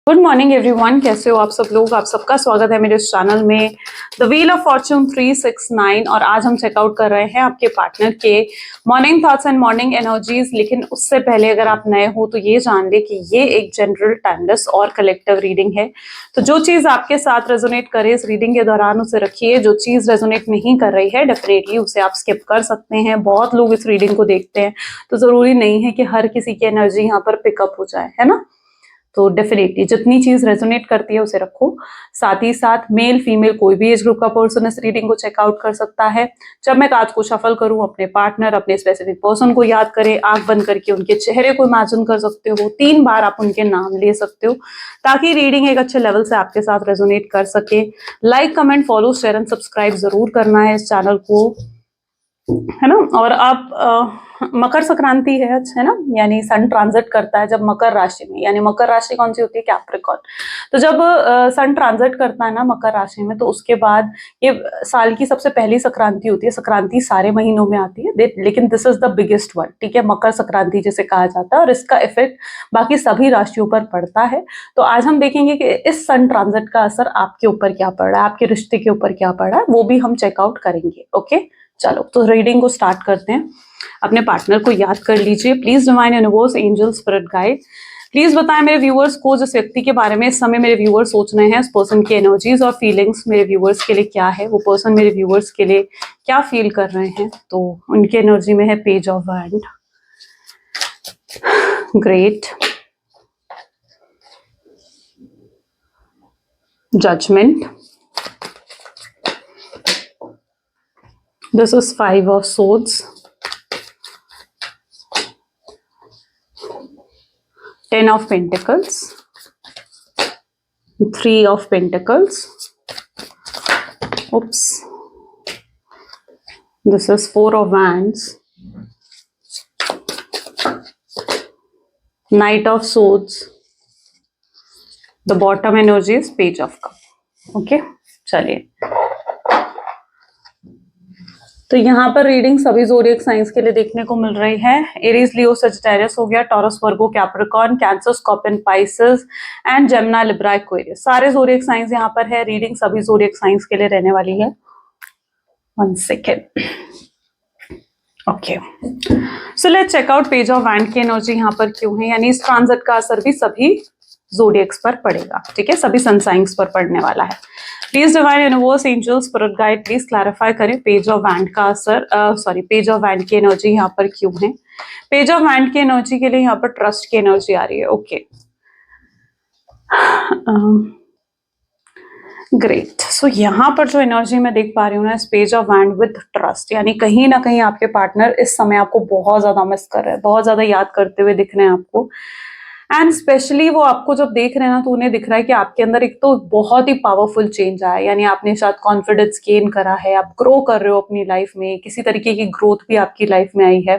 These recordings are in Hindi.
गुड मॉर्निंग एवरीवन, कैसे हो आप सब लोग। आप सबका स्वागत है मेरे इस चैनल में द व्हील ऑफ फॉर्च्यून 369। और आज हम चेकआउट कर रहे हैं आपके पार्टनर के morning thoughts and morning energies. लेकिन उससे पहले अगर आप नए हो तो ये जान ले कि ये एक जनरल, टाइमलेस और कलेक्टिव रीडिंग है। तो जो चीज आपके साथ रेजोनेट करे इस रीडिंग के दौरान उसे रखिए। जो चीज रेजोनेट नहीं कर रही है डेफिनेटली उसे आप स्किप कर सकते हैं। बहुत लोग इस रीडिंग को देखते हैं तो जरूरी नहीं है कि हर किसी की एनर्जी यहाँ पर पिकअप हो जाए, है ना। तो डेफिनेटली जितनी चीज रेजोनेट करती है उसे रखो। साथ ही साथ मेल फीमेल कोई भी एज ग्रुप का पर्सन इस रीडिंग को चेकआउट कर सकता है। जब मैं कार्ड को शफल करूं अपने पार्टनर, अपने स्पेसिफिक पर्सन को याद करें। आंख बंद करके उनके चेहरे को इमेजिन कर सकते हो। 3 बार आप उनके नाम ले सकते हो ताकि रीडिंग एक अच्छे लेवल से आपके साथ रेजोनेट कर सके। Like, comment, follow, share and subscribe जरूर करना है इस चैनल को, है ना। और आप मकर संक्रांति है आज, है ना, यानी सन ट्रांजिट करता है जब मकर राशि में। यानी मकर राशि कौन सी होती है? कैप्रिकॉर्न। तो जब सन ट्रांजिट करता है ना मकर राशि में, तो उसके बाद ये साल की सबसे पहली संक्रांति होती है। संक्रांति सारे महीनों में आती है लेकिन this is the biggest one, ठीक है। मकर संक्रांति जिसे कहा जाता है और इसका इफेक्ट बाकी सभी राशियों पर पड़ता है। तो आज हम देखेंगे कि इस सन ट्रांजिट का असर आपके ऊपर क्या पड़ रहा है, आपके रिश्ते के ऊपर क्या पड़ रहा है, वो भी हम चेकआउट करेंगे। ओके, चलो तो रीडिंग को स्टार्ट करते हैं। अपने पार्टनर को याद कर लीजिए। Please divine universe, angel, spirit guide, please बताएं मेरे व्यूअर्स को जिस व्यक्ति के बारे में इस समय मेरे व्यूअर्स सोच रहे हैं, उस पर्सन की एनर्जीज और फीलिंग्स मेरे व्यूअर्स के लिए क्या है, वो पर्सन मेरे व्यूअर्स के लिए क्या फील कर रहे हैं। तो उनकी एनर्जी में है page of wand, great, judgement, this is 5 of swords, 10 of pentacles, 3 of pentacles, oops, this is 4 of wands, knight of swords, the bottom energy is page of cup। Okay, चलिए तो यहाँ पर रीडिंग सभी ज़ोडिएक साइंस के लिए देखने को मिल रही है। एरीज, लियो, सजिटेरियस हो गया, taurus, Virgo, Capricorn, cancer, scorpion, Pisces and Gemini, Libra, Aquarius, सारे ज़ोडिएक साइंस यहाँ पर है। रीडिंग सभी ज़ोडिएक साइंस के लिए रहने वाली है। 1 second. Okay, so let's check out page of wand की एनर्जी यहाँ पर क्यों है। यानी इस ट्रांजिट का असर भी सभी ज़ोडिएक्स पर पड़ेगा, ठीक है, सभी सन साइंस पर पड़ने वाला है। Please divine universe, angel, spirit guide, please clarify करें पेज ऑफ वैंड का असर, पेज ऑफ वैंड की एनर्जी यहाँ पर क्यों है। पेज ऑफ वैंड की एनर्जी के लिए यहाँ पर ट्रस्ट की एनर्जी आ रही है। Okay, great. सो यहाँ पर जो एनर्जी मैं देख पा रही हूँ ना, इस page of wand with trust, यानी कहीं ना कहीं आपके पार्टनर इस समय आपको बहुत ज्यादा मिस कर रहे हैं, बहुत ज्यादा याद करते हुए दिख रहे हैं आपको। एंड स्पेशली वो आपको जब देख रहे हैं ना तो उन्हें दिख रहा है कि आपके अंदर एक तो बहुत ही पावरफुल चेंज आया है। यानी आपने शायद कॉन्फिडेंस गेन करा है, आप ग्रो कर रहे हो अपनी लाइफ में, किसी तरीके की ग्रोथ भी आपकी लाइफ में आई है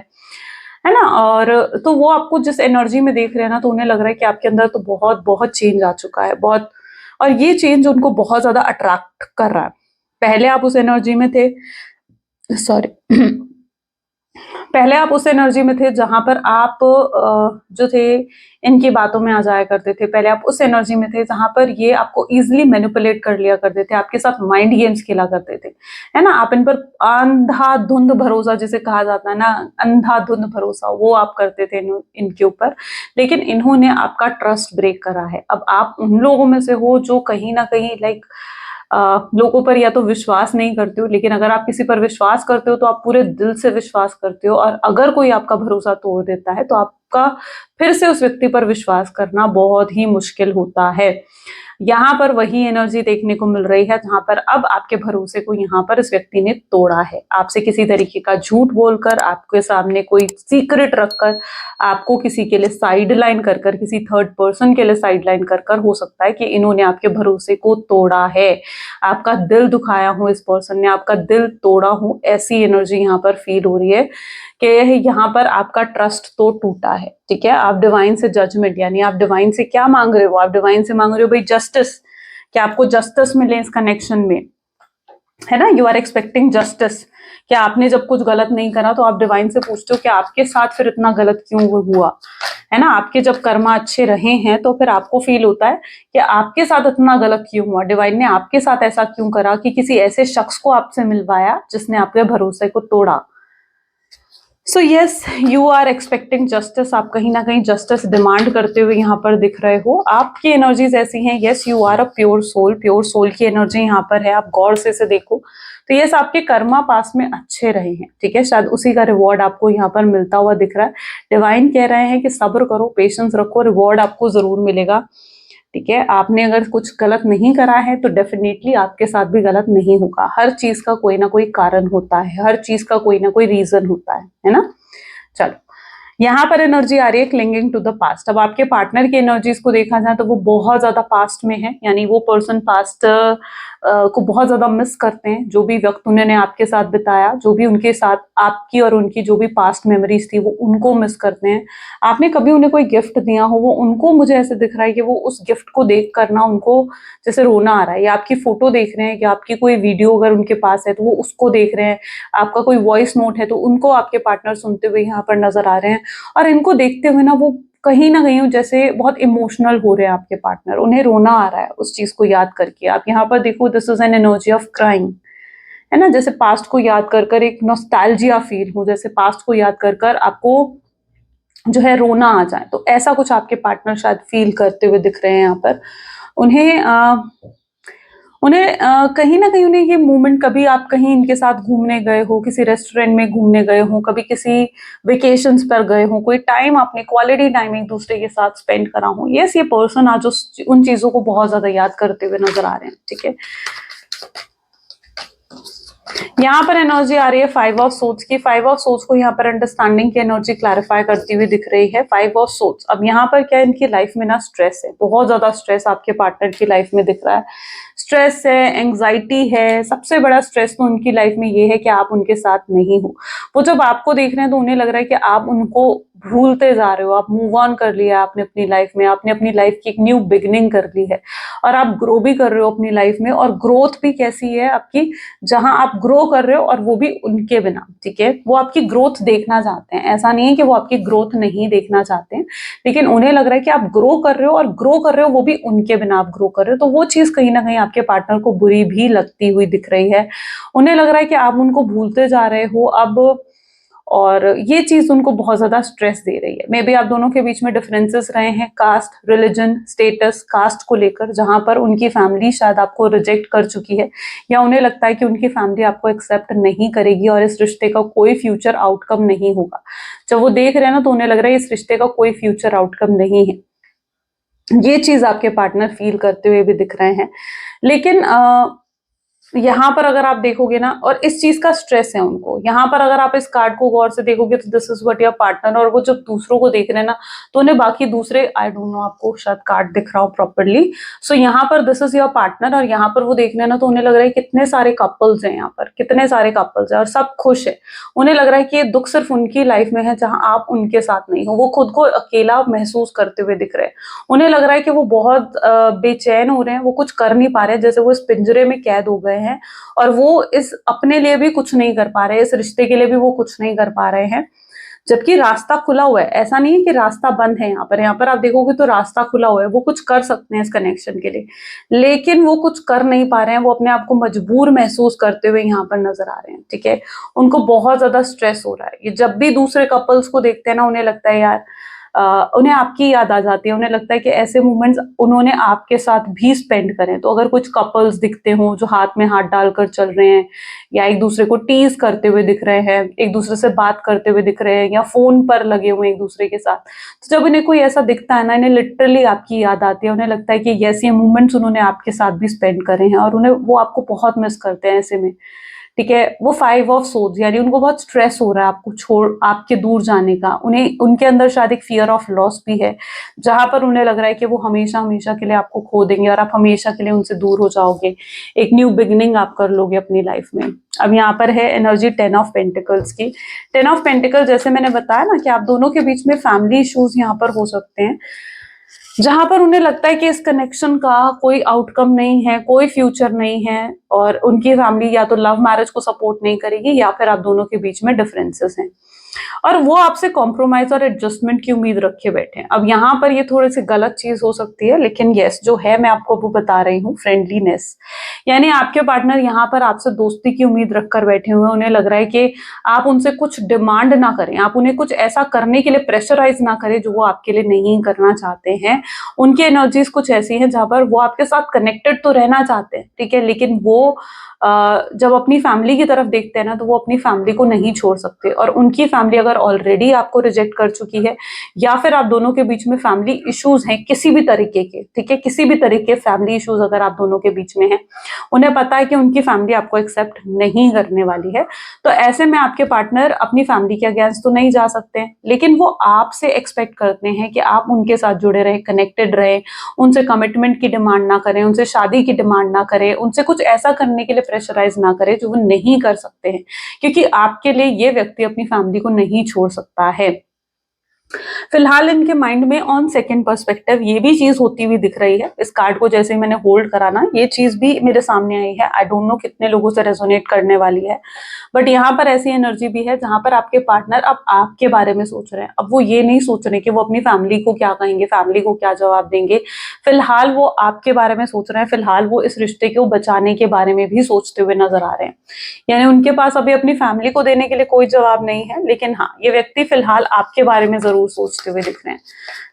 ना। और तो वो आपको जिस एनर्जी में देख रहे हैं ना तो उन्हें लग रहा है कि आपके अंदर तो बहुत बहुत चेंज आ चुका है, बहुत। और ये चेंज उनको बहुत ज्यादा अट्रैक्ट कर रहा है। पहले आप उस एनर्जी में थे, सॉरी पहले आप उस एनर्जी में थे जहां पर आप जो थे इनकी बातों में आ जाया करते थे। पहले आप उस एनर्जी में थे जहां पर ये आपको इजीली मैनिपुलेट कर लिया करते थे, आपके साथ माइंड गेम्स खेला करते थे, है ना। आप इन पर अंधाधुंध भरोसा जिसे कहा जाता है ना, अंधाधुंध भरोसा वो आप करते थे इनके ऊपर। लेकिन इन्होंने आपका ट्रस्ट ब्रेक करा है। अब आप उन लोगों में से हो जो कहीं ना कहीं लाइक लोगों पर या तो विश्वास नहीं करते हो, लेकिन अगर आप किसी पर विश्वास करते हो तो आप पूरे दिल से विश्वास करते हो। और अगर कोई आपका भरोसा तोड़ देता है तो आपका फिर से उस व्यक्ति पर विश्वास करना बहुत ही मुश्किल होता है। यहाँ पर वही एनर्जी देखने को मिल रही है जहां पर अब आपके भरोसे को यहाँ पर इस व्यक्ति ने तोड़ा है। आपसे किसी तरीके का झूठ बोलकर, आपके सामने कोई सीक्रेट रखकर, आपको किसी के लिए साइड लाइन कर कर, किसी थर्ड पर्सन के लिए साइड लाइन कर कर, हो सकता है कि इन्होंने आपके भरोसे को तोड़ा है। आपका दिल दुखाया हो, इस पर्सन ने आपका दिल तोड़ा हो, ऐसी एनर्जी यहाँ पर फील हो रही है कि यहाँ पर आपका ट्रस्ट तो टूटा है, ठीक है। आप डिवाइन से जजमेंट, यानी आप डिवाइन से क्या मांग रहे हो? आप डिवाइन से मांग रहे हो भाई जस्टिस, कि आपको जस्टिस मिले इस कनेक्शन में। है ना, यू आर एक्सपेक्टिंग जस्टिस, कि आपने जब कुछ गलत नहीं करा तो आप डिवाइन से पूछते हो कि आपके साथ फिर इतना गलत क्यों हुआ, है ना। आपके जब कर्मा अच्छे रहे हैं तो फिर आपको फील होता है कि आपके साथ इतना गलत क्यों हुआ, डिवाइन ने आपके साथ ऐसा क्यों करा कि किसी ऐसे शख्स को आपसे मिलवाया जिसने आपके भरोसे को तोड़ा। So yes, you are expecting justice, आप कहीं ना कहीं जस्टिस डिमांड करते हुए यहाँ पर दिख रहे हो। आपकी एनर्जीज ऐसी हैं, yes you are a pure soul की एनर्जी यहाँ पर है, आप गौर से देखो तो यस आपके कर्मा पास में अच्छे रहे हैं, ठीक है, शायद उसी का रिवॉर्ड आपको यहाँ पर मिलता हुआ दिख रहा है। डिवाइन कह रहे हैं कि सब्र करो, पेशेंस रखो, रिवॉर्ड आपको जरूर मिलेगा, ठीक है। आपने अगर कुछ गलत नहीं करा है तो डेफिनेटली आपके साथ भी गलत नहीं होगा। हर चीज का कोई ना कोई कारण होता है, हर चीज का कोई ना कोई रीजन होता है ना। चलो, यहाँ पर एनर्जी आ रही है क्लिंगिंग टू द पास्ट। अब आपके पार्टनर की एनर्जीज को देखा जाए तो वो बहुत ज्यादा पास्ट में है, यानी वो पर्सन पास्ट को बहुत ज्यादा मिस करते हैं। जो भी वक्त उन्होंने आपके साथ बिताया, जो भी उनके साथ आपकी और उनकी जो भी पास्ट मेमोरीज थी, वो उनको मिस करते हैं। आपने कभी उन्हें कोई गिफ्ट दिया हो, वो उनको, मुझे ऐसे दिख रहा है कि वो उस गिफ्ट को देख कर ना उनको जैसे रोना आ रहा है, या आपकी फोटो देख रहे हैं, या आपकी कोई वीडियो अगर उनके पास है तो वो उसको देख रहे हैं, आपका कोई वॉइस नोट है तो उनको आपके पार्टनर सुनते हुए यहाँ पर नजर आ रहे हैं। और इनको देखते हुए ना वो कहीं ना कहीं जैसे बहुत इमोशनल हो रहे हैं आपके पार्टनर, उन्हें रोना आ रहा है उस चीज को याद करके। आप यहाँ पर देखो, this is an energy of crying, है ना, जैसे पास्ट को याद कर कर एक नॉस्टैल्जिया फील हो, जैसे पास्ट को याद कर कर आपको जो है रोना आ जाए, तो ऐसा कुछ आपके पार्टनर शायद फील करते हुए दिख रहे हैं यहाँ पर। उन्हें कहीं ना कहीं उन्हें ये मोमेंट, कभी आप कहीं इनके साथ घूमने गए हो, किसी रेस्टोरेंट में घूमने गए हो, कभी किसी वेकेशंस पर गए हो, कोई टाइम आपने क्वालिटी टाइम एक दूसरे के साथ स्पेंड करा हो, यस ये पर्सन आज उन चीजों को बहुत ज्यादा याद करते हुए नजर आ रहे हैं, ठीक है। यहाँ पर एनर्जी आ रही है 5 ऑफ सोर्ड्स की। 5 ऑफ सोर्ड्स को यहाँ पर अंडरस्टैंडिंग की एनर्जी क्लैरिफाई करती हुई दिख रही है। 5 ऑफ सोर्ड्स, अब यहाँ पर क्या है, इनकी लाइफ में ना स्ट्रेस है, बहुत ज्यादा स्ट्रेस आपके पार्टनर की लाइफ में दिख रहा है। स्ट्रेस है, एंग्जाइटी है, सबसे बड़ा स्ट्रेस तो उनकी लाइफ में ये है कि आप उनके साथ नहीं हो। वो जब आपको देख रहे हैं तो उन्हें लग रहा है कि आप उनको भूलते जा रहे हो, आप मूव ऑन कर लिया आपने अपनी लाइफ में, आपने अपनी लाइफ की एक न्यू बिगिनिंग कर ली है, और आप ग्रो भी कर रहे हो अपनी लाइफ में। और ग्रोथ भी कैसी है आपकी, जहां आप ग्रो कर रहे हो और वो भी उनके बिना, ठीक है। वो आपकी ग्रोथ देखना चाहते हैं, ऐसा नहीं है कि वो आपकी ग्रोथ नहीं देखना चाहते हैं, लेकिन उन्हें लग रहा है कि आप ग्रो कर रहे हो, और ग्रो कर रहे हो वो भी उनके बिना आप ग्रो कर रहे हो, तो वो चीज कहीं ना कहीं आपके पार्टनर को बुरी भी लगती हुई दिख रही है। उन्हें लग रहा है कि आप उनको भूलते जा रहे हो अब, और ये चीज उनको बहुत ज्यादा स्ट्रेस दे रही है। मे बी आप दोनों के बीच में डिफरेंसेस रहे हैं कास्ट, रिलीजन, स्टेटस, कास्ट को लेकर, जहां पर उनकी फैमिली शायद आपको रिजेक्ट कर चुकी है, या उन्हें लगता है कि उनकी फैमिली आपको एक्सेप्ट नहीं करेगी और इस रिश्ते का कोई फ्यूचर आउटकम नहीं होगा। जब वो देख रहे हैं ना तो उन्हें लग रहा है इस रिश्ते का कोई फ्यूचर आउटकम नहीं है। ये चीज आपके पार्टनर फील करते हुए भी दिख रहे हैं। लेकिन यहाँ पर अगर आप देखोगे ना, और इस चीज का स्ट्रेस है उनको, यहाँ पर अगर आप इस कार्ड को गौर से देखोगे तो this is what your partner, और वो जब दूसरों को देख रहे हैं ना तो उन्हें बाकी दूसरे, आई डोंट नो आपको शायद कार्ड दिख रहा हो प्रॉपरली, सो यहाँ पर दिस इज योर पार्टनर, और यहाँ पर वो देख रहे हैं ना तो उन्हें लग रहा है कितने सारे कपल्स हैं यहाँ पर, कितने सारे कपल्स हैं और सब खुश है। उन्हें लग रहा है कि ये दुख सिर्फ उनकी लाइफ में है जहां आप उनके साथ नहीं हो, वो खुद को अकेला महसूस करते हुए दिख रहे हैं। उन्हें लग रहा है कि वो बहुत बेचैन हो रहे हैं, वो कुछ कर नहीं पा रहे हैं, जैसे वो इस पिंजरे में कैद हो गए हैं, और वो इस अपने लिए भी कुछ नहीं कर पा रहे हैं, इस रिश्ते के लिए भी वो कुछ नहीं कर पा रहे हैं, जबकि रास्ता खुला हुआ है। ऐसा नहीं है कि रास्ता बंद है, यहाँ पर आप देखोगे तो रास्ता खुला हुआ है, वो कुछ कर सकते हैं इस कनेक्शन के लिए, लेकिन वो कुछ कर नहीं पा रहे हैं, वो अपने आप को मजबूर महसूस करते हुए यहाँ पर नजर आ रहे हैं, ठीक है। उनको बहुत ज्यादा स्ट्रेस हो रहा है, ये जब भी दूसरे कपल्स को देखते हैं ना उन्हें लगता है यार, उन्हें आपकी याद आ जाती है, उन्हें लगता है कि ऐसे मोमेंट्स उन्होंने आपके साथ भी स्पेंड करें। तो अगर कुछ कपल्स दिखते हो जो हाथ में हाथ डालकर चल रहे हैं, या एक दूसरे को टीज करते हुए दिख रहे हैं, एक दूसरे से बात करते हुए दिख रहे हैं, या फोन पर लगे हुए एक दूसरे के साथ, तो जब इन्हें कोई ऐसा दिखता है ना, इन्हें लिटरली आपकी याद आती है। उन्हें लगता है कि ये मोमेंट्स उन्होंने आपके साथ भी स्पेंड करे हैं, और उन्हें वो आपको बहुत मिस करते हैं ऐसे में, ठीक है। वो 5 ऑफ सोर्ड्स, यानी उनको बहुत स्ट्रेस हो रहा है आपको छोड़, आपके दूर जाने का। उन्हें, उनके अंदर शायद एक फियर ऑफ लॉस भी है, जहां पर उन्हें लग रहा है कि वो हमेशा हमेशा के लिए आपको खो देंगे, और आप हमेशा के लिए उनसे दूर हो जाओगे, एक न्यू बिगिनिंग आप कर लोगे अपनी लाइफ में। अब यहाँ पर है एनर्जी 10 ऑफ पेंटिकल्स की। 10 ऑफ पेंटिकल, जैसे मैंने बताया ना कि आप दोनों के बीच में फैमिली इश्यूज यहाँ पर हो सकते हैं, जहां पर उन्हें लगता है कि इस कनेक्शन का कोई आउटकम नहीं है, कोई फ्यूचर नहीं है, और उनकी फैमिली या तो लव मैरिज को सपोर्ट नहीं करेगी या फिर आप दोनों के बीच में डिफरेंसेस हैं, और वो आपसे कॉम्प्रोमाइज और एडजस्टमेंट की उम्मीद रखे बैठे हैं। अब यहाँ पर ये थोड़ी सी गलत चीज हो सकती है, लेकिन यस जो है मैं आपको वो बता रही हूँ, फ्रेंडलीनेस। यानी आपके पार्टनर यहाँ पर आपसे दोस्ती की उम्मीद रखकर बैठे हुए हैं। उन्हें लग रहा है कि आप उनसे कुछ डिमांड ना करें, आप उन्हें कुछ ऐसा करने के लिए प्रेशराइज ना करें जो वो आपके लिए नहीं करना चाहते हैं। उनकी एनर्जीज कुछ ऐसी हैं जहां पर वो आपके साथ कनेक्टेड तो रहना चाहते हैं, ठीक है, लेकिन वो जब अपनी फैमिली की तरफ देखते हैं ना, तो वो अपनी फैमिली को नहीं छोड़ सकते, और उनकी फैमिली अगर ऑलरेडी आपको रिजेक्ट कर चुकी है, या फिर आप दोनों के बीच में फैमिली इश्यूज हैं किसी भी तरीके के, ठीक है, किसी भी तरीके के फैमिली इश्यूज अगर आप दोनों के बीच में हैं, उन्हें पता है कि उनकी फैमिली आपको एक्सेप्ट नहीं करने वाली है, तो ऐसे में आपके पार्टनर अपनी फैमिली के अगेंस्ट तो नहीं जा सकते हैं, लेकिन वो आपसे एक्सपेक्ट करते हैं कि आप उनके साथ जुड़े रहे, कनेक्टेड रहे, उनसे कमिटमेंट की डिमांड ना करें, उनसे शादी की डिमांड ना करें, उनसे कुछ ऐसा करने के लिए प्रेशराइज ना करें जो वो नहीं कर सकते हैं, क्योंकि आपके लिए ये व्यक्ति अपनी फैमिली को नहीं छोड़ सकता है। फिलहाल इनके माइंड में ऑन सेकंड पर्सपेक्टिव ये भी चीज होती हुई दिख रही है। इस कार्ड को जैसे ही मैंने होल्ड करा ना, ये चीज भी मेरे सामने आई है। आई डोंट नो कितने लोगों से रेजोनेट करने वाली है, बट यहाँ पर ऐसी एनर्जी भी है जहां पर आपके पार्टनर अब आपके बारे में सोच रहे हैं। अब वो ये नहीं सोच रहे कि वो अपनी फैमिली को क्या कहेंगे, फैमिली को क्या जवाब देंगे। फिलहाल वो आपके बारे में सोच रहे हैं, फिलहाल वो इस रिश्ते को बचाने के बारे में भी सोचते हुए नजर आ रहे हैं। यानी उनके पास अभी अपनी फैमिली को देने के लिए कोई जवाब नहीं है, लेकिन हाँ, ये व्यक्ति फिलहाल आपके बारे में जरूर सोचते हुए दिख रहे हैं।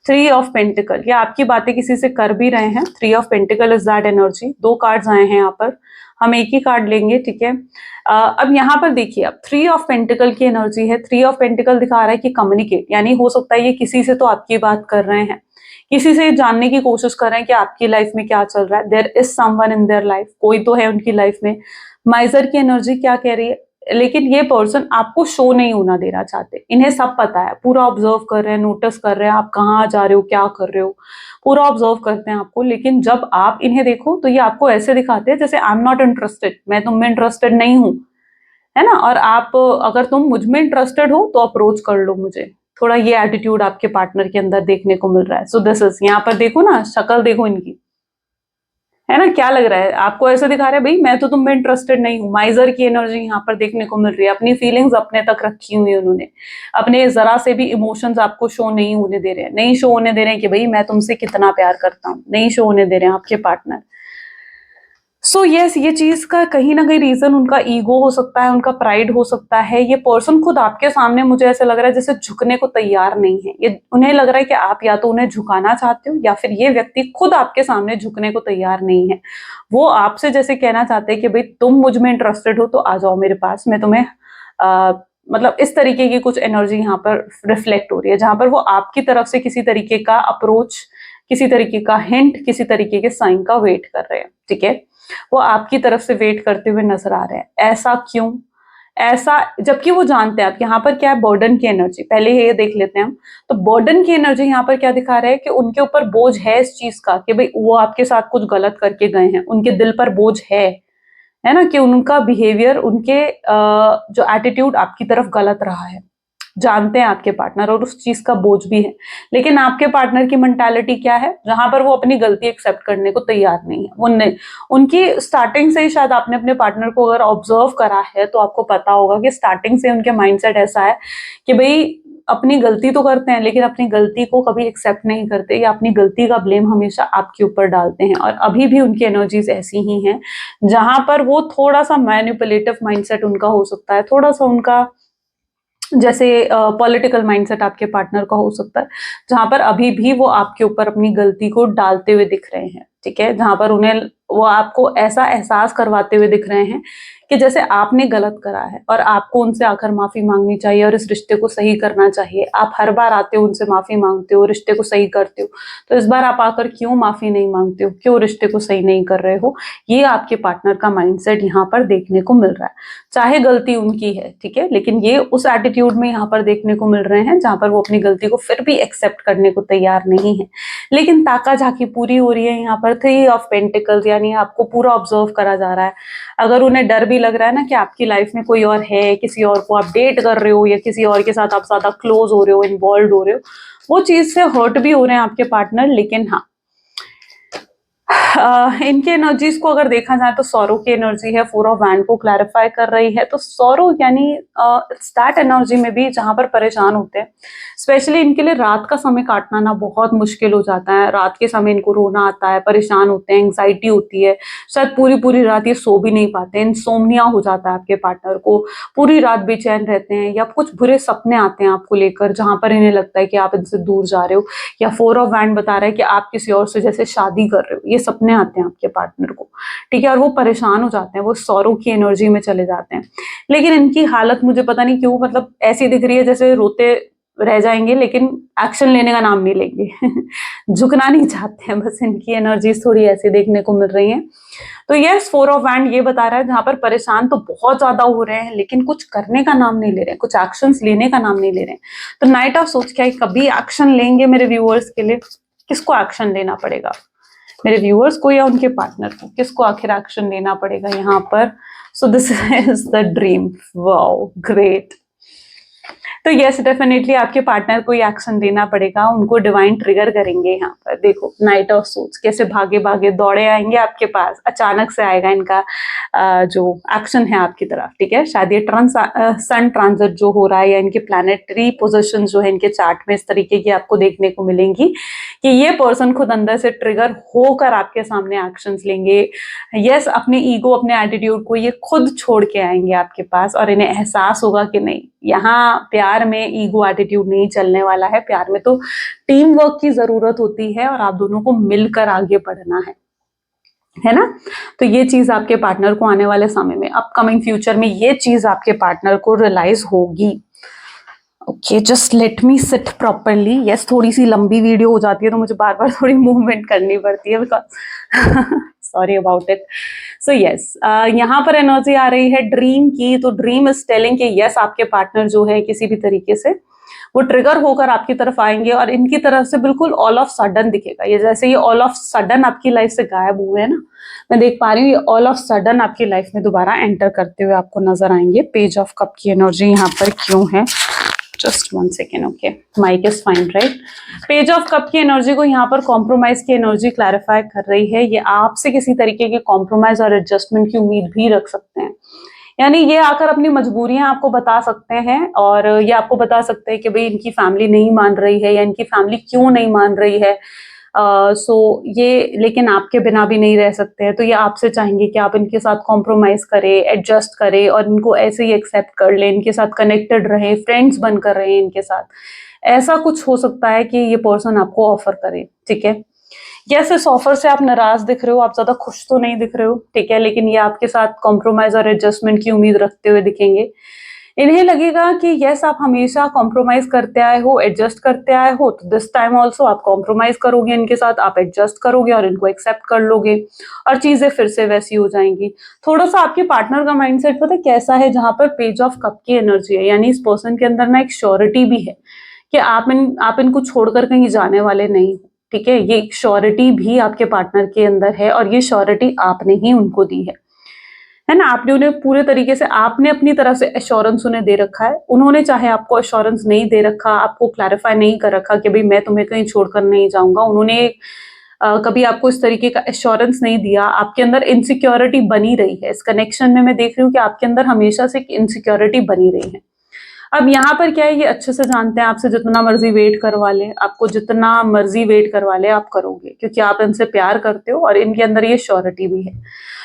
3 ऑफ पेंटिकल, ये आपकी बातें किसी से कर भी रहे हैं। 3 of pentacle is that energy. 2 cards आए हैं यहाँ पर, हम एक ही कार्ड लेंगे, ठीक है। अब यहाँ पर देखिए, अब 3 ऑफ पेंटिकल की एनर्जी है। 3 ऑफ पेंटिकल दिखा रहा है कि कम्युनिकेट, यानी हो सकता है ये किसी से तो आपकी बात कर रहे हैं, किसी से जानने की कोशिश कर रहे हैं कि आपकी लाइफ में क्या चल रहा है। There is someone in their life, कोई तो है उनकी लाइफ में। माइजर की एनर्जी क्या कह रही है, लेकिन ये पर्सन आपको शो नहीं होना देना चाहते। इन्हें सब पता है, पूरा ऑब्जर्व कर रहे हैं, नोटिस कर रहे हैं आप कहाँ जा रहे हो, क्या कर रहे हो, पूरा ऑब्जर्व करते हैं आपको। लेकिन जब आप इन्हें देखो तो ये आपको ऐसे दिखाते हैं जैसे आई एम नॉट इंटरेस्टेड, मैं तुम में इंटरेस्टेड नहीं हूं, है ना। और आप अगर तुम मुझ में इंटरेस्टेड हो तो अप्रोच कर लो मुझे। थोड़ा ये एटीट्यूड आपके पार्टनर के अंदर देखने को मिल रहा है। सो दिस इज, यहाँ पर देखो ना, शक्ल देखो इनकी, है ना, क्या लग रहा है आपको, ऐसा दिखा रहे हैं भाई मैं तो तुम में इंटरेस्टेड नहीं हूँ। माइजर की एनर्जी यहाँ पर देखने को मिल रही है। अपनी फीलिंग्स अपने तक रखी हुई है उन्होंने, अपने जरा से भी इमोशंस आपको शो नहीं होने दे रहे हैं, नहीं शो होने दे रहे हैं कि भाई मैं तुमसे कितना प्यार करता हूँ, नहीं शो होने दे रहे हैं आपके पार्टनर। सो यस, ये चीज का कहीं ना कहीं रीजन उनका ईगो हो सकता है, उनका प्राइड हो सकता है। ये पर्सन खुद आपके सामने मुझे ऐसा लग रहा है जैसे झुकने को तैयार नहीं है। ये उन्हें लग रहा है कि आप या तो उन्हें झुकाना चाहते हो, या फिर ये व्यक्ति खुद आपके सामने झुकने को तैयार नहीं है। वो आपसे जैसे कहना चाहते हैं कि भाई तुम मुझ में इंटरेस्टेड हो तो आ जाओ मेरे पास, मैं तुम्हें मतलब इस तरीके की कुछ एनर्जी यहाँ पर रिफ्लेक्ट हो रही है, जहां पर वो आपकी तरफ से किसी तरीके का अप्रोच, किसी तरीके का हिंट, किसी तरीके के साइन का वेट कर रहे हैं, ठीक है। वो आपकी तरफ से वेट करते हुए नजर आ रहे हैं। ऐसा क्यों? ऐसा जबकि वो जानते हैं आप, यहाँ पर क्या है, बर्डन की एनर्जी। पहले ये देख लेते हैं हम। तो बर्डन की एनर्जी यहाँ पर क्या दिखा रहा है कि उनके ऊपर बोझ है इस चीज का कि भाई वो आपके साथ कुछ गलत करके गए हैं, उनके दिल पर बोझ है ना, कि उनका बिहेवियर, उनके जो एटीट्यूड आपकी तरफ गलत रहा है। जानते हैं आपके पार्टनर, और उस चीज का बोझ भी है। लेकिन आपके पार्टनर की मेंटालिटी क्या है, जहां पर वो अपनी गलती एक्सेप्ट करने को तैयार नहीं है। वो नहीं, उनकी स्टार्टिंग से ही, शायद आपने अपने पार्टनर को अगर ऑब्जर्व करा है तो आपको पता होगा कि स्टार्टिंग से उनके माइंडसेट ऐसा है कि भाई अपनी गलती तो करते हैं, लेकिन अपनी गलती को कभी एक्सेप्ट नहीं करते, या अपनी गलती का ब्लेम हमेशा आपके ऊपर डालते हैं। और अभी भी उनकी एनर्जीज ऐसी ही हैं, जहां पर वो थोड़ा सा मैनिपुलेटिव माइंडसेट उनका हो सकता है, थोड़ा सा उनका जैसे पॉलिटिकल माइंडसेट आपके पार्टनर का हो सकता है, जहां पर अभी भी वो आपके ऊपर अपनी गलती को डालते हुए दिख रहे हैं, ठीक है। जहां पर उन्हें, वो आपको ऐसा एहसास करवाते हुए दिख रहे हैं कि जैसे आपने गलत करा है और आपको उनसे आकर माफी मांगनी चाहिए और इस रिश्ते को सही करना चाहिए। आप हर बार आते हो, उनसे माफी मांगते हो, रिश्ते को सही करते हो, तो इस बार आप आकर क्यों माफी नहीं मांगते हो, क्यों रिश्ते को सही नहीं कर रहे हो। ये आपके पार्टनर का माइंडसेट यहाँ पर देखने को मिल रहा है। चाहे गलती उनकी है, ठीक है, लेकिन ये उस एटीट्यूड में यहाँ पर देखने को मिल रहे हैं जहां पर वो अपनी गलती को फिर भी एक्सेप्ट करने को तैयार नहीं है। लेकिन ताका झाकी पूरी हो रही है यहाँ पर। 3 ऑफ पेंटिकल्स, यानी आपको पूरा ऑब्जर्व करा जा रहा है। अगर उन्हें डर भी लग रहा है ना कि आपकी लाइफ में कोई और है, किसी और को आप डेट कर रहे हो, या किसी और के साथ आप ज्यादा क्लोज हो रहे हो, इन्वॉल्व हो रहे हो, वो चीज से हर्ट भी हो रहे हैं आपके पार्टनर, लेकिन हाँ इनके एनर्जीज को अगर देखा जाए तो सौरव की एनर्जी है, 4 ऑफ वैंड को क्लैरिफाई कर रही है। तो सौरव यानी दैट एनर्जी में भी जहां पर परेशान होते हैं, स्पेशली इनके लिए रात का समय काटना ना बहुत मुश्किल हो जाता है। रात के समय इनको रोना आता है, परेशान होते हैं, एंग्जाइटी होती है, शायद पूरी पूरी रात ये सो भी नहीं पाते, इंसोम्निया हो जाता है आपके पार्टनर को, पूरी रात बेचैन रहते हैं, या कुछ बुरे सपने आते हैं आपको लेकर जहां पर इन्हें लगता है कि आप इनसे दूर जा रहे हो, या 4 ऑफ वैंड बता रहा है कि आप किसी और से जैसे शादी कर रहे हो, ये सपने आते हैं आपके पार्टनर को, ठीक है, और वो परेशान हो जाते हैं, वो सौरव की एनर्जी में चले जाते हैं। लेकिन इनकी हालत मुझे पता नहीं क्यों मतलब ऐसी दिख रही है जैसे रोते रह जाएंगे, लेकिन एक्शन लेने का नाम नहीं लेंगे झुकना नहीं चाहते हैं, बस इनकी एनर्जी थोड़ी ऐसी देखने को मिल रही है। तो यस, 4 ऑफ वैंड ये बता रहा है जहां पर परेशान तो बहुत ज्यादा हो रहे हैं, लेकिन कुछ करने का नाम नहीं ले रहे हैं, कुछ एक्शंस लेने का नाम नहीं ले रहे हैं। तो नाइट ऑफ सोच क्या है, कभी एक्शन लेंगे मेरे व्यूअर्स के लिए? किसको एक्शन लेना पड़ेगा? मेरे व्यूअर्स को या उनके पार्टनर को? किसको आखिर एक्शन लेना पड़ेगा यहाँ पर? सो this is the dream. Wow, great. तो यस, डेफिनेटली आपके पार्टनर को ये एक्शन लेना पड़ेगा, उनको डिवाइन ट्रिगर करेंगे। यहाँ पर देखो नाइट ऑफ सोर्ड्स कैसे भागे भागे दौड़े आएंगे आपके पास, अचानक से आएगा इनका जो एक्शन है आपकी तरफ, ठीक है। शायद ये सन ट्रांजिट जो हो रहा है या इनके प्लैनेटरी पोजीशन जो है इनके चार्ट में इस तरीके की आपको देखने को मिलेंगी कि ये पर्सन खुद अंदर से ट्रिगर होकर आपके सामने एक्शंस लेंगे। यस, अपने ईगो, अपने एटीट्यूड को ये खुद छोड़ के आएंगे आपके पास, और इन्हें एहसास होगा कि नहीं, यहाँ प्यार में ईगो एटीट्यूड नहीं चलने वाला है, प्यार में तो टीम वर्क की जरूरत होती है और आप दोनों को मिलकर आगे बढ़ना है ना। तो ये चीज आपके पार्टनर को आने वाले समय में, अपकमिंग फ्यूचर में ये चीज आपके पार्टनर को रियलाइज होगी। Okay, just let me sit properly. Yes, थोड़ी सी लंबी वीडियो हो जाती है तो मुझे बार बार थोड़ी मूवमेंट करनी पड़ती है, because sorry about it. So yes, यहाँ पर एनर्जी आ रही है ड्रीम की। तो ड्रीम इज टेलिंग कि यस, आपके पार्टनर जो है किसी भी तरीके से वो ट्रिगर होकर आपकी तरफ आएंगे, और इनकी तरफ से बिल्कुल ऑल ऑफ सडन दिखेगा। ये जैसे ये ऑल ऑफ सडन आपकी लाइफ से गायब हुए हैं ना, मैं देख पा रही हूँ, ये ऑल ऑफ सडन आपकी लाइफ में दोबारा एंटर करते हुए आपको नजर आएंगे। पेज ऑफ कप की एनर्जी यहाँ पर क्यों है? Just 1 second. Okay, mic is fine, right. Page of cup की एनर्जी को यहाँ पर कॉम्प्रोमाइज की एनर्जी क्लैरिफाई कर रही है। ये आपसे किसी तरीके के कॉम्प्रोमाइज और एडजस्टमेंट की उम्मीद भी रख सकते हैं, यानी ये आकर अपनी मजबूरियां आपको बता सकते हैं, और ये आपको बता सकते हैं कि भाई इनकी फैमिली नहीं मान रही है, या इनकी फैमिली क्यों नहीं मान रही है। सो ये लेकिन आपके बिना भी नहीं रह सकते हैं, तो ये आपसे चाहेंगे कि आप इनके साथ कॉम्प्रोमाइज करें, एडजस्ट करें, और इनको ऐसे ही एक्सेप्ट कर लें, इनके साथ कनेक्टेड रहें, फ्रेंड्स बनकर रहें इनके साथ। ऐसा कुछ हो सकता है कि ये पर्सन आपको ऑफर करे, ठीक है। यस, इस ऑफर से आप नाराज दिख रहे हो, आप ज्यादा खुश तो नहीं दिख रहे हो, ठीक है, लेकिन ये आपके साथ कॉम्प्रोमाइज और एडजस्टमेंट की उम्मीद रखते हुए दिखेंगे। इन्हें लगेगा कि यस, आप हमेशा कॉम्प्रोमाइज करते आए हो, एडजस्ट करते आए हो, तो दिस टाइम ऑल्सो आप कॉम्प्रोमाइज करोगे इनके साथ, आप एडजस्ट करोगे और इनको एक्सेप्ट कर लोगे, और चीजें फिर से वैसी हो जाएंगी। थोड़ा सा आपके पार्टनर का माइंडसेट पता है कैसा है, जहां पर पेज ऑफ कप की एनर्जी है, यानी इस पर्सन के अंदर ना एक श्योरिटी भी है कि आप इनको छोड़कर कहीं जाने वाले नहीं हो, ठीक है। ये एक श्योरिटी भी आपके पार्टनर के अंदर है, और ये श्योरिटी आपने ही उनको दी है ना। आपने उन्हें पूरे तरीके से, आपने अपनी तरफ से एश्योरेंस उन्हें दे रखा है, उन्होंने चाहे आपको एश्योरेंस नहीं दे रखा, आपको क्लैरिफाई नहीं कर रखा कि भाई मैं तुम्हें कहीं छोड़कर नहीं जाऊंगा, उन्होंने कभी आपको इस तरीके का एश्योरेंस नहीं दिया, आपके अंदर इनसिक्योरिटी बनी रही है। इस कनेक्शन में मैं देख रही हूँ कि आपके अंदर हमेशा से एक इनसिक्योरिटी बनी रही है। अब यहाँ पर क्या है, ये अच्छे से जानते हैं, आपसे जितना मर्जी वेट करवा ले, आपको जितना मर्जी वेट करवा ले आप करोगे, क्योंकि आप इनसे प्यार करते हो और इनके अंदर ये श्योरिटी भी है।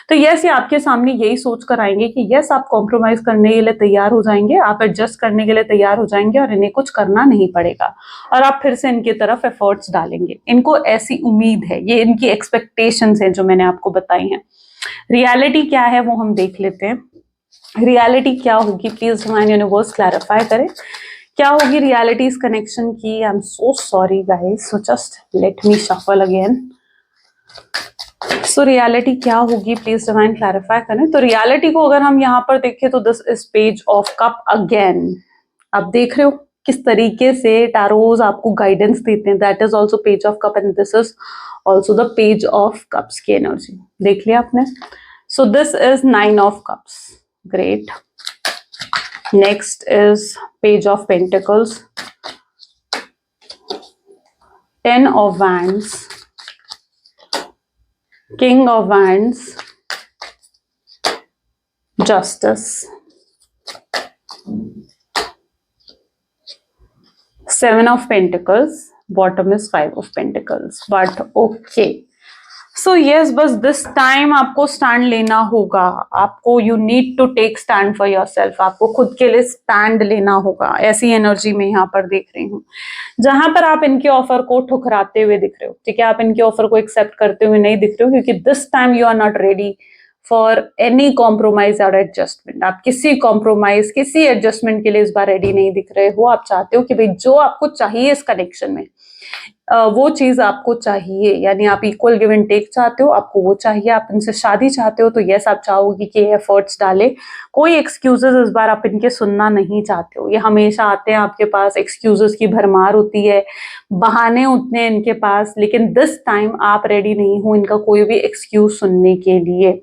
तो यस, ये आपके सामने यही सोच कर आएंगे कि यस, आप कॉम्प्रोमाइज करने के लिए तैयार हो जाएंगे, आप एडजस्ट करने के लिए तैयार हो जाएंगे, और इन्हें कुछ करना नहीं पड़ेगा, और आप फिर से इनकी तरफ एफर्ट्स डालेंगे। इनको ऐसी उम्मीद है, ये इनकी एक्सपेक्टेशंस हैं जो मैंने आपको बताई हैं। रियलिटी क्या है वो हम देख लेते हैं। रियलिटी क्या होगी, प्लीज डिवाइन यूनिवर्स क्लैरिफाई करें, क्या होगी रियलिटी इस कनेक्शन की। I am so sorry guys, so just let me shuffle again. So reality क्या होगी, प्लीज डिवाइन क्लैरिफाई करें। तो रियलिटी को अगर हम यहाँ पर देखें तो this is page of cup again. आप देख रहे हो किस तरीके से टैरोज आपको गाइडेंस देते हैं, that is also page of cup, and this is also the page of cups की एनर्जी। देख लिया आपने। सो this is 9 of cups, great. Next is page of pentacles, 10 of Wands, King of Wands, Justice, 7 of Pentacles, bottom is 5 of Pentacles. But okay, so yes, बस this time आपको स्टैंड लेना होगा. आपको you need to take stand for yourself. आपको खुद के लिए स्टैंड लेना होगा. ऐसी एनर्जी में यहाँ पर देख रही हूँ, जहां पर आप इनके ऑफर को ठुकराते हुए दिख रहे हो. ठीक है, आप इनके ऑफर को एक्सेप्ट करते हुए नहीं दिख रहे हो, क्योंकि this time you are not ready for any compromise और एडजस्टमेंट. आप किसी कॉम्प्रोमाइज, किसी एडजस्टमेंट के लिए इस बार रेडी नहीं दिख रहे हो. आप चाहते हो कि भाई जो आपको चाहिए इस कनेक्शन में, वो चीज आपको चाहिए. यानी आप इक्वल गिव एंड टेक चाहते हो, आपको वो चाहिए. आप इनसे शादी चाहते हो, तो यस आप चाहोगे कि एफर्ट्स डाले. कोई एक्सक्यूजेस इस बार आप इनके सुनना नहीं चाहते हो. ये हमेशा आते हैं आपके पास, एक्सक्यूजेस की भरमार होती है, बहाने उतने इनके पास. लेकिन दिस टाइम आप रेडी नहीं हो इनका कोई भी एक्सक्यूज सुनने के लिए.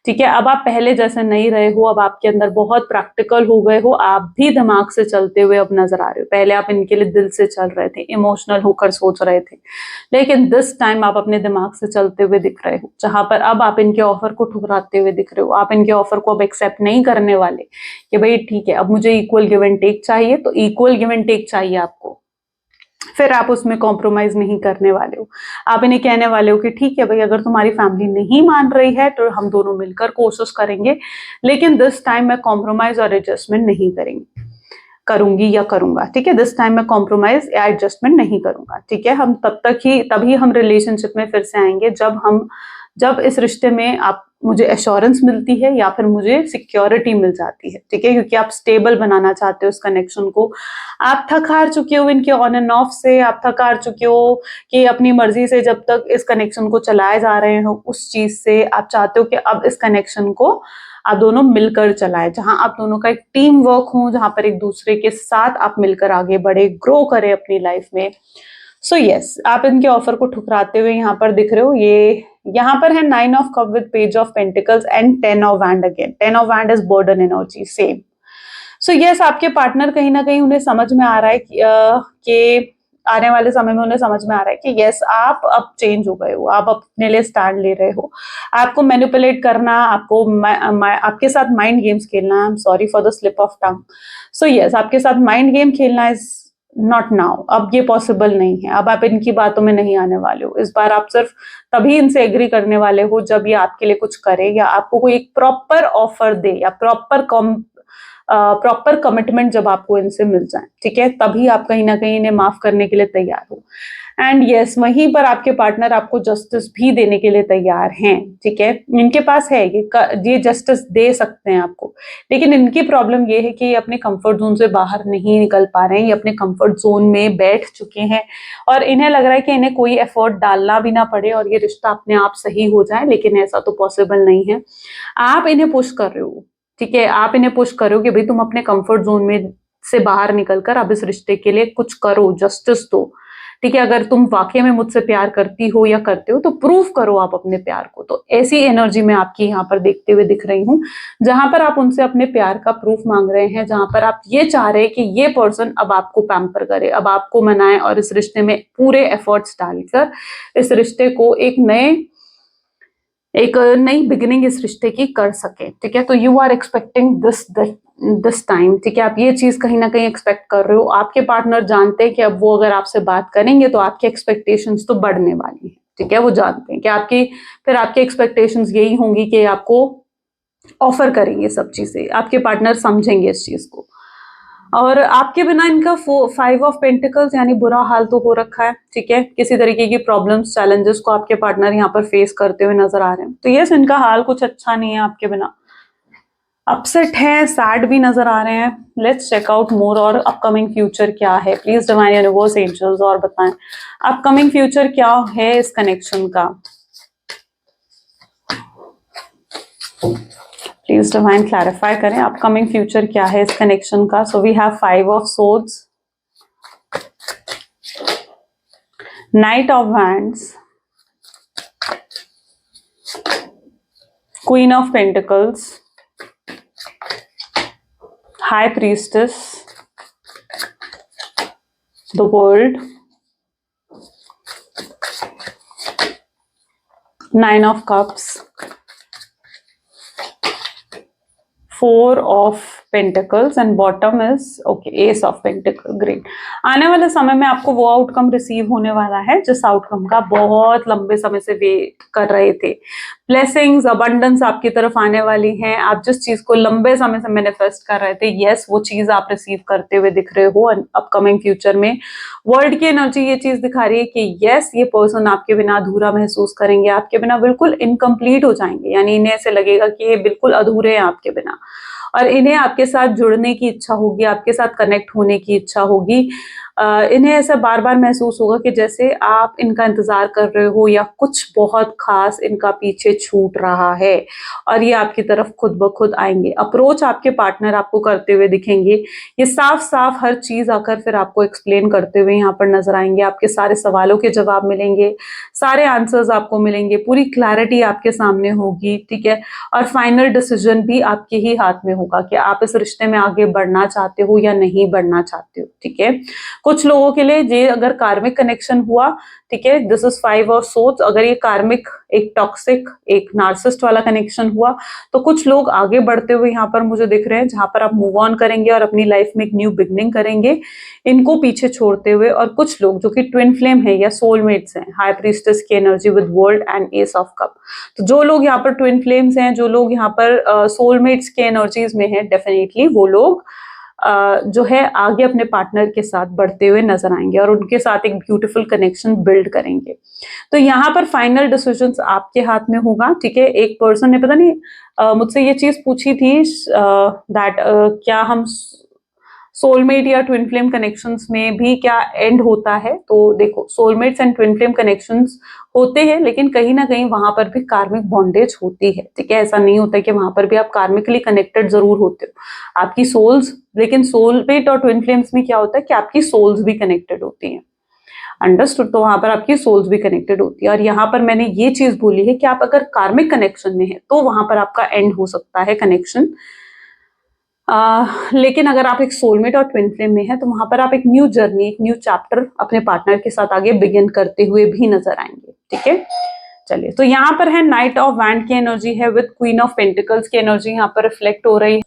ठीक है, अब आप पहले जैसे नहीं रहे हो. अब आपके अंदर बहुत प्रैक्टिकल हो गए हो. आप भी दिमाग से चलते हुए अब नजर आ रहे हो. पहले आप इनके लिए दिल से चल रहे थे, इमोशनल होकर सोच रहे थे, लेकिन दिस टाइम आप अपने दिमाग से चलते हुए दिख रहे हो. जहां पर अब आप इनके ऑफर को ठुकराते हुए दिख रहे हो. आप इनके ऑफर को अब एक्सेप्ट नहीं करने वाले कि भाई ठीक है, अब मुझे इक्वल गिव एंड टेक चाहिए, तो इक्वल गिव एंड टेक चाहिए आपको. फिर आप उसमें कॉम्प्रोमाइज नहीं करने वाले हो. आप इन्हें कहने वाले हो कि ठीक है भाई, अगर तुम्हारी फैमिली नहीं मान रही है तो हम दोनों मिलकर कोशिश करेंगे, लेकिन दिस टाइम मैं कॉम्प्रोमाइज और एडजस्टमेंट नहीं करूंगी या करूंगा. ठीक है, दिस टाइम मैं कॉम्प्रोमाइज या एडजस्टमेंट नहीं करूंगा. ठीक है, हम तभी हम रिलेशनशिप में फिर से आएंगे जब इस रिश्ते में आप मुझे एश्योरेंस मिलती है या फिर मुझे सिक्योरिटी मिल जाती है. ठीक है, क्योंकि आप स्टेबल बनाना चाहते हो इस कनेक्शन को. आप थक हार चुके हो इनके ऑन एंड ऑफ से. आप थक हार चुके हो कि अपनी मर्जी से जब तक इस कनेक्शन को चलाए जा रहे हो उस चीज से. आप चाहते हो कि अब इस कनेक्शन को आप दोनों मिलकर चलाएं, जहां आप दोनों का एक टीम वर्क हो, जहां पर एक दूसरे के साथ आप मिलकर आगे बढ़े, ग्रो करें अपनी लाइफ में. सो यस, आप इनके ऑफर को ठुकराते हुए यहाँ पर दिख रहे हो. ये यहाँ पर है 9 of cup with page of pentacles and 10 of wand. Again 10 of wand is burden energy, same. So yes, आपके पार्टनर कहीं ना कहीं उन्हें समझ में आ रहा है कि आने वाले समय में उन्हें समझ में आ रहा है कि यस आप अब चेंज हो गए हो. आप अपने लिए स्टैंड ले रहे हो. आपको मैनिपुलेट करना, आपको आपके साथ माइंड गेम्स खेलना, I am sorry for the slip of tongue. So yes, आपके साथ माइंड गेम खेलना इज नॉट नाउ. अब ये पॉसिबल नहीं है. अब आप इनकी बातों में नहीं आने वाले हो. इस बार आप सिर्फ तभी इनसे एग्री करने वाले हो जब ये आपके लिए कुछ करे, या आपको कोई एक प्रॉपर ऑफर दे, या प्रॉपर कमिटमेंट जब आपको इनसे मिल जाए. ठीक है, तभी आप कहीं ना कहीं इन्हें माफ करने के लिए तैयार हो. एंड यस, वहीं पर आपके पार्टनर आपको जस्टिस भी देने के लिए तैयार हैं. ठीक है, इनके पास है ये जस्टिस दे सकते हैं आपको. लेकिन इनकी प्रॉब्लम ये है कि ये अपने कंफर्ट जोन से बाहर नहीं निकल पा रहे हैं. ये अपने कंफर्ट जोन में बैठ चुके हैं और इन्हें लग रहा है कि इन्हें कोई एफर्ट डालना भी ना पड़े और ये रिश्ता अपने आप सही हो जाए. लेकिन ऐसा तो पॉसिबल नहीं है. आप इन्हें पुश कर रहे हो. ठीक है, आप इन्हें पुश करो कि भाई तुम अपने कंफर्ट जोन में से बाहर निकलकर अब इस रिश्ते के लिए कुछ करो, जस्टिस दो. ठीक है, अगर तुम वाकई में मुझसे प्यार करती हो या करते हो तो प्रूव करो आप अपने प्यार को. तो ऐसी एनर्जी में आपकी यहाँ पर देखते हुए दिख रही हूँ, जहां पर आप उनसे अपने प्यार का प्रूफ मांग रहे हैं, जहां पर आप ये चाह रहे हैं कि ये पर्सन अब आपको पैम्पर करे, अब आपको मनाए और इस रिश्ते में पूरे एफर्ट्स डालकर इस रिश्ते को एक नई बिगिनिंग इस रिश्ते की कर सके. ठीक है, तो you are expecting this time. ठीक है, आप ये चीज कहीं ना कहीं एक्सपेक्ट कर रहे हो. आपके पार्टनर जानते हैं कि अब वो अगर आपसे बात करेंगे तो आपकी एक्सपेक्टेशंस तो बढ़ने वाली है. ठीक है, वो जानते हैं कि आपकी एक्सपेक्टेशंस यही होंगी कि आपको ऑफर करेंगे सब चीजें. आपके पार्टनर समझेंगे इस चीज को. और आपके बिना इनका 5 ऑफ पेंटिकल्स यानी बुरा हाल तो हो रखा है. ठीक है, किसी तरीके की प्रॉब्लम्स, चैलेंजेस को आपके पार्टनर यहाँ पर फेस करते हुए नजर आ रहे हैं. तो यस, इनका हाल कुछ अच्छा नहीं है आपके बिना. अपसेट है, सैड भी नजर आ रहे हैं. Let's check out more. और अपकमिंग फ्यूचर क्या है, प्लीज डिवाइन यूनिवर्स एंजल्स और बताएं अपकमिंग फ्यूचर क्या है इस कनेक्शन का. प्लीज डिवाइन क्लैरिफाई करें अपकमिंग फ्यूचर क्या है इस कनेक्शन का. So we have 5 of swords, knight of wands, queen of pentacles, high priestess, the world, 9 of Cups, 4 of Pentacles and bottom is okay Ace of Pentacles. Great. आने वाले समय में आपको वो आउटकम रिसीव होने वाला है जिस आउटकम का बहुत लंबे समय से वेट कर रहे थे. ब्लेसिंग्स, अबंडेंस आपकी तरफ आने वाली हैं. आप जिस चीज को लंबे समय से मैनिफेस्ट कर रहे थे, यस वो चीज आप रिसीव करते हुए दिख रहे हो अपकमिंग फ्यूचर में. वर्ल्ड की एनर्जी ये चीज दिखा रही है कि यस ये पर्सन आपके बिना अधूरा महसूस करेंगे, आपके बिना बिल्कुल इनकम्प्लीट हो जाएंगे. यानी इन्हें ऐसे लगेगा कि ये बिल्कुल अधूरे हैं आपके बिना, और इन्हें आपके साथ जुड़ने की इच्छा होगी, आपके साथ कनेक्ट होने की इच्छा होगी. इन्हें ऐसा बार बार महसूस होगा कि जैसे आप इनका इंतजार कर रहे हो या कुछ बहुत खास इनका पीछे छूट रहा है, और ये आपकी तरफ खुद ब खुद आएंगे. अप्रोच आपके पार्टनर आपको करते हुए दिखेंगे. ये साफ साफ हर चीज आकर फिर आपको एक्सप्लेन करते हुए यहाँ पर नजर आएंगे. आपके सारे सवालों के जवाब मिलेंगे, सारे आंसर्स आपको मिलेंगे, पूरी क्लैरिटी आपके सामने होगी. ठीक है. और फाइनल डिसीजन भी आपके ही हाथ में होगा कि आप इस रिश्ते में आगे बढ़ना चाहते हो या नहीं बढ़ना चाहते हो. ठीक है. कुछ लोगों के लिए ये अगर कार्मिक कनेक्शन हुआ, ठीक है, दिस इज 5 ऑफ सोर्ड्स. अगर ये कार्मिक एक टॉक्सिक एक नार्सिसिस्ट वाला कनेक्शन हुआ तो कुछ लोग आगे बढ़ते हुए यहाँ पर मुझे दिख रहे हैं, जहां पर आप मूव ऑन करेंगे और अपनी लाइफ में एक न्यू बिगनिंग करेंगे इनको पीछे छोड़ते हुए. और कुछ लोग जो कि ट्विन फ्लेम है या सोलमेट्स हैं, हाई प्रीस्टेस की energy with world and S of cup. तो जो लोग यहाँ पर ट्विन फ्लेम्स हैं, जो लोग यहाँ पर सोलमेट्स के एनर्जीज में हैं, डेफिनेटली वो लोग जो है आगे अपने पार्टनर के साथ बढ़ते हुए नजर आएंगे और उनके साथ एक ब्यूटीफुल कनेक्शन बिल्ड करेंगे. तो यहाँ पर फाइनल डिसीजंस आपके हाथ में होगा. ठीक है. एक पर्सन ने पता नहीं मुझसे ये चीज पूछी थी दैट क्या हम सोलमेट या ट्विन फ्लेम कनेक्शंस में भी क्या एंड होता है. तो देखो, soulmates and twin flame connections होते हैं, लेकिन कहीं ना कहीं वहां पर भी कार्मिक बॉन्डेज होती है. ठीक है. ऐसा नहीं होता कि वहां पर भी आप कार्मिकली कनेक्टेड जरूर होते हो, आपकी सोल्स. लेकिन सोलमेट और ट्विन फ्लेम्स में क्या होता है कि आपकी सोल्स भी कनेक्टेड होती हैं. अंडरस्टूड. तो वहां पर आपकी सोल्स भी कनेक्टेड होती है. और यहाँ पर मैंने ये चीज बोली है कि आप अगर कार्मिक कनेक्शन में है तो वहां पर आपका एंड हो सकता है कनेक्शन. लेकिन अगर आप एक सोलमेट और ट्विन फ्लेम में है तो वहां पर आप एक न्यू जर्नी, एक न्यू चैप्टर अपने पार्टनर के साथ आगे बिगिन करते हुए भी नजर आएंगे. ठीक है. चलिए, तो यहाँ पर है नाइट ऑफ वैंड की एनर्जी है विद क्वीन ऑफ पेंटिकल्स की एनर्जी यहाँ पर रिफ्लेक्ट हो रही है.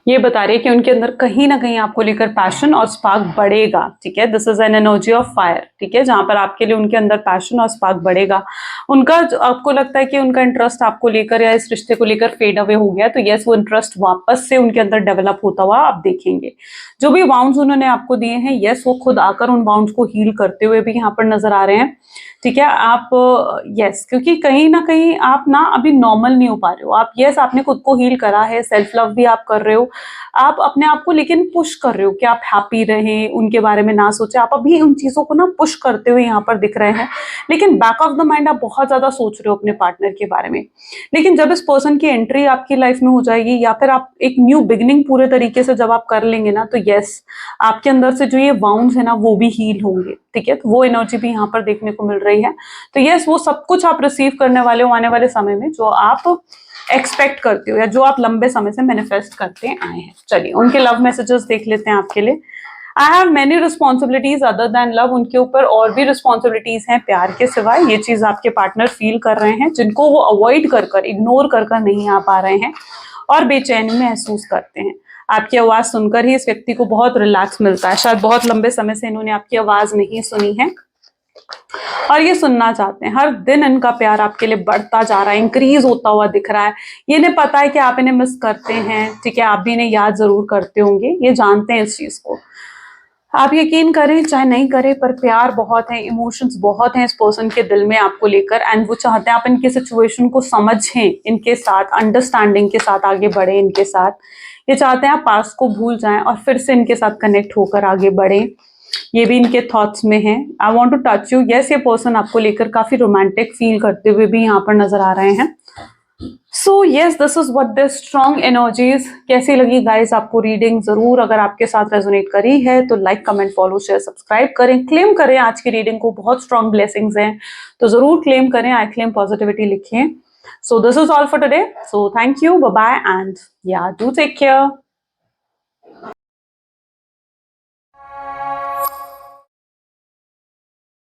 ये बता रही है कि उनके अंदर कहीं ना कहीं आपको लेकर पैशन और स्पार्क बढ़ेगा. ठीक है. This is an energy of fire. ठीक है. जहां पर आपके लिए उनके अंदर पैशन और स्पार्क बढ़ेगा. उनका आपको लगता है कि उनका इंटरेस्ट आपको लेकर या इस रिश्ते को लेकर फेड अवे हो गया, तो यस वो इंटरेस्ट वापस से उनके अंदर डेवलप होता हुआ आप देखेंगे. जो भी वाउंड्स उन्होंने आपको दिए हैं, यस वो खुद आकर उन वाउंड्स को हील करते हुए भी यहाँ पर नजर आ रहे हैं. ठीक है. आप यस क्योंकि कहीं ना कहीं आप ना अभी नॉर्मल नहीं हो पा रहे हो. आप यस आपने खुद को हील करा है, सेल्फ लव भी आप कर रहे हो, आप अपने आप को लेकिन पुश कर रहे हो कि आप हैप्पी रहें, उनके बारे में ना सोचे. आप अभी उन चीजों को ना पुश करते हुए यहाँ पर दिख रहे हैं, लेकिन बैक ऑफ द माइंड आप बहुत ज्यादा सोच रहे हो अपने पार्टनर के बारे में. लेकिन जब इस पर्सन की एंट्री आपकी लाइफ में हो जाएगी या फिर आप एक न्यू बिगिनिंग पूरे तरीके से जब आप कर लेंगे ना, तो यस आपके अंदर से जो ये वाउंड्स है ना वो भी हील होंगे. ठीक है. तो वो एनर्जी भी यहाँ पर देखने को मिल रही है. तो यस वो सब कुछ आप रिसीव करने वाले हो आने वाले समय में, जो आप एक्सपेक्ट करते हो या जो आप लंबे समय से मैनिफेस्ट करते आए हैं. चलिए उनके लव मैसेजेस देख लेते हैं आपके लिए. I have many responsibilities other than love. उनके ऊपर और भी रिस्पॉन्सिबिलिटीज हैं प्यार के सिवाय. ये चीज आपके पार्टनर फील कर रहे हैं, जिनको वो अवॉइड कर इग्नोर कर नहीं आ पा रहे हैं और बेचैनी महसूस करते हैं. आपकी आवाज सुनकर ही इस व्यक्ति को बहुत रिलैक्स मिलता है. शायद बहुत लंबे समय से इन्होंने आपकी आवाज नहीं सुनी है और ये सुनना चाहते हैं. हर दिन इनका प्यार आपके लिए बढ़ता जा रहा है, इंक्रीज होता हुआ दिख रहा है. ये इन्हें पता है कि आप इन्हें मिस करते हैं. ठीक है. आप भी इन्हें याद जरूर करते होंगे, ये जानते हैं इस चीज को. आप यकीन करें चाहे नहीं करें, पर प्यार बहुत है, इमोशंस बहुत हैं इस पर्सन के दिल में आपको लेकर. एंड वो चाहते हैं आप इनकी सिचुएशन को समझें, इनके साथ अंडरस्टैंडिंग के साथ आगे बढ़े इनके साथ. ये चाहते हैं आप पास्ट को भूल जाएं और फिर से इनके साथ कनेक्ट होकर आगे बढ़े. ये भी इनके थॉट्स में है. I want to touch you. Yes ये पर्सन आपको लेकर काफी रोमांटिक फील करते हुए भी यहाँ पर नजर आ रहे हैं. So yes this is what the strong energies. कैसी लगी गाइस आपको रीडिंग? जरूर अगर आपके साथ रेजोनेट करी है तो like comment follow share subscribe करें. क्लेम करें आज की रीडिंग को, बहुत स्ट्रॉन्ग ब्लेसिंग्स हैं तो जरूर क्लेम करें. आई क्लेम पॉजिटिविटी लिखें. So this is all for today. So thank you, bye bye and yeah do take care.